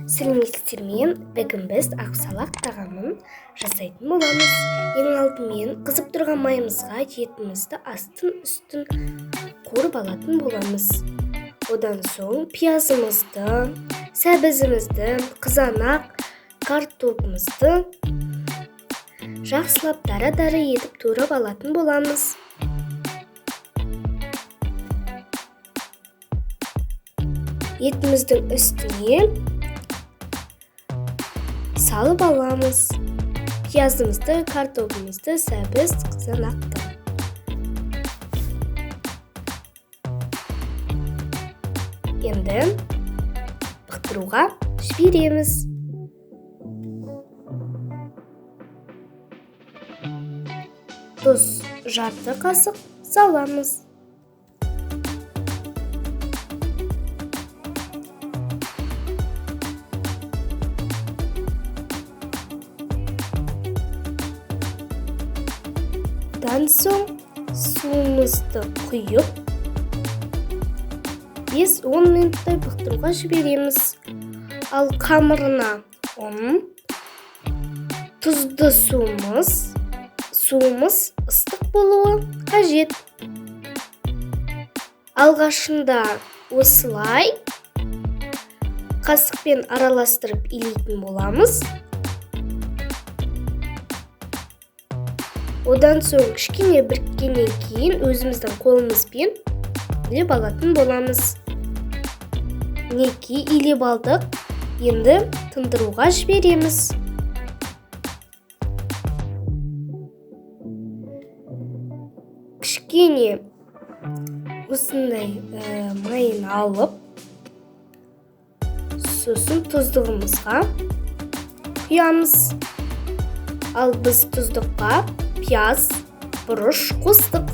Сәлеметсіздер ме? Бүгін біз ақсалақ тағамын жасайтын боламыз. Ең алдымен қызып тұрған майымызға етімізді астын үстін қуырып алатын боламыз. Одан соң пиязымызды, сәбізімізді, қызанақ, картопымызды жақсылап дара-дара етіп турап алатын боламыз. Етіміздің үстіне салып аламыз. Пиязымызды, картопымызды, сәбіз, қызанақты. Енді бұқтыруға жібереміз. Тұз жарты қасық саламыз. Одан соң суымызды құйып 5-10 минуттай бұқтыруға жібереміз. Ал қамырына тұзды суымыз ыстық болуы қажет. Алғашында осылай қасықпен араластырып илейтін боламыз. Одан соң кішкене біріккеннен кейін өзіміздің қолымызбен илеп алатын боламыз. Мінекей илеп алдық. Енді тындыруға жібереміз. Кішкене осындай майын алып, сосын тұздығымызға құямыз. Ал біз тұздыққа пияз, бұрыш қостық.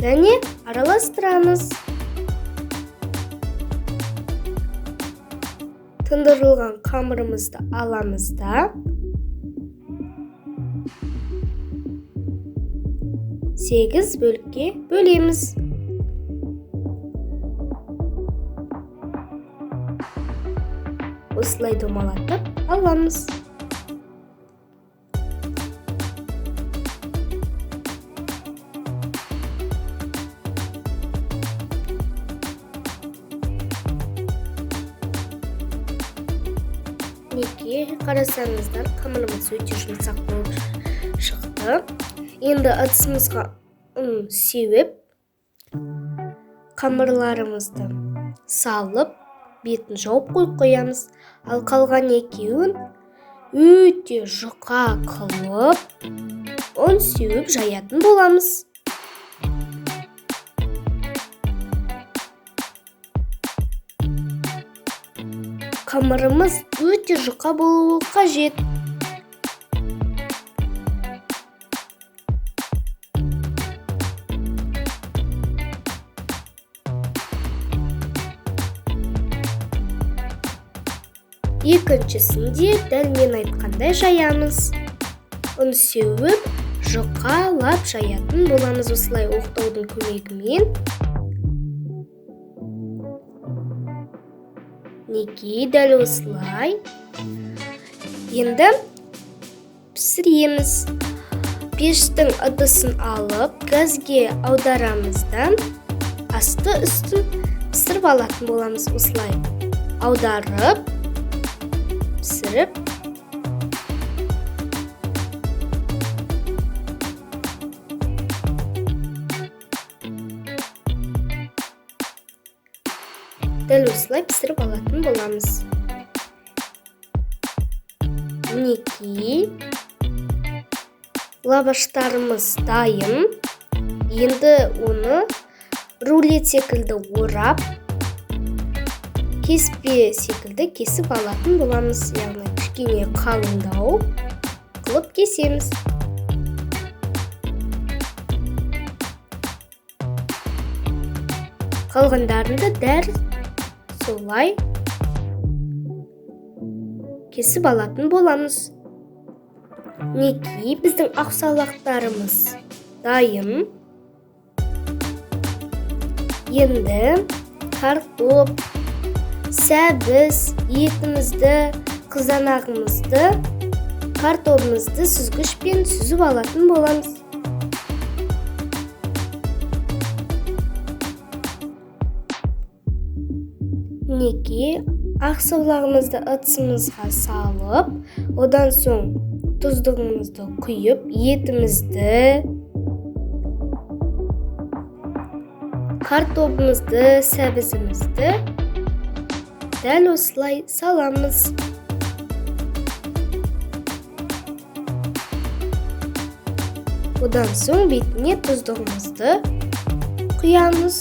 Және араластырамыз. Тындырылған қамырымызды аламыз да 8 бөлікке бөлеміз. Осылай домалатып аламыз. Неге қарасаңыздар, қамырымыз өте жұмсақ болып шықты. Енді ыдысымызға ұн сеуіп, қамырларымызды салып, бетін жауып қоямыз. Ал қалған екеуін өте жұқа қылып, ұн сеуіп жаятын боламыз. Қамырымыз өте жұқа болуы қажет. Екіншісінде дәл мен айтқандай жаямыз. Ұн сеуіп, жұқалап жаятын боламыз осылай оқтаудың көмегімен. Неге дәл осылай. Енді пісіреміз. Пештің ыдысын алып, газге аударамыздан асты үстін пісіріп алатын боламыз. Осылай аударып, пісіріп. Дәл осылай пісіріп алатын боламыз. Мінекей лаваштарымыз дайын. Енді оны рулет секілді орап, кеспе секілді кесіп алатын боламыз. Яғни кішкене қалыңдау қылып кесеміз. Қалғандарында дәл солай кесіп алатын боламыз. Мінекей біздің ақсалақтарымыз дайын. Енді картоп, сәбіз, етімізді, қызанағымызды, картопымызды сүзгішпен сүзіп алатын боламыз. Мінекей, ақсаулағымызды ыдысымызға салып, одан соң тұздығымызды құйып, етімізді, картопымызды, сәбізімізді дәл осылай саламыз. Одан соң бетіне тұздығымызды құямыз.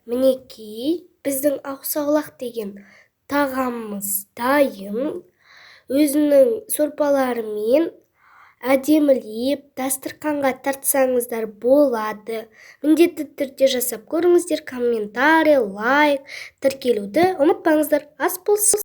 Мінекей, біздің ақсаулақ деген тағамымыз дайын. Өзінің сорпаларымен әдемілеп дастарханға тартсаңыздар болады. Міндетті түрде жасап көріңіздер. Комментарий, лайк, тіркелуді ұмытпаңыздар. Ас болсын.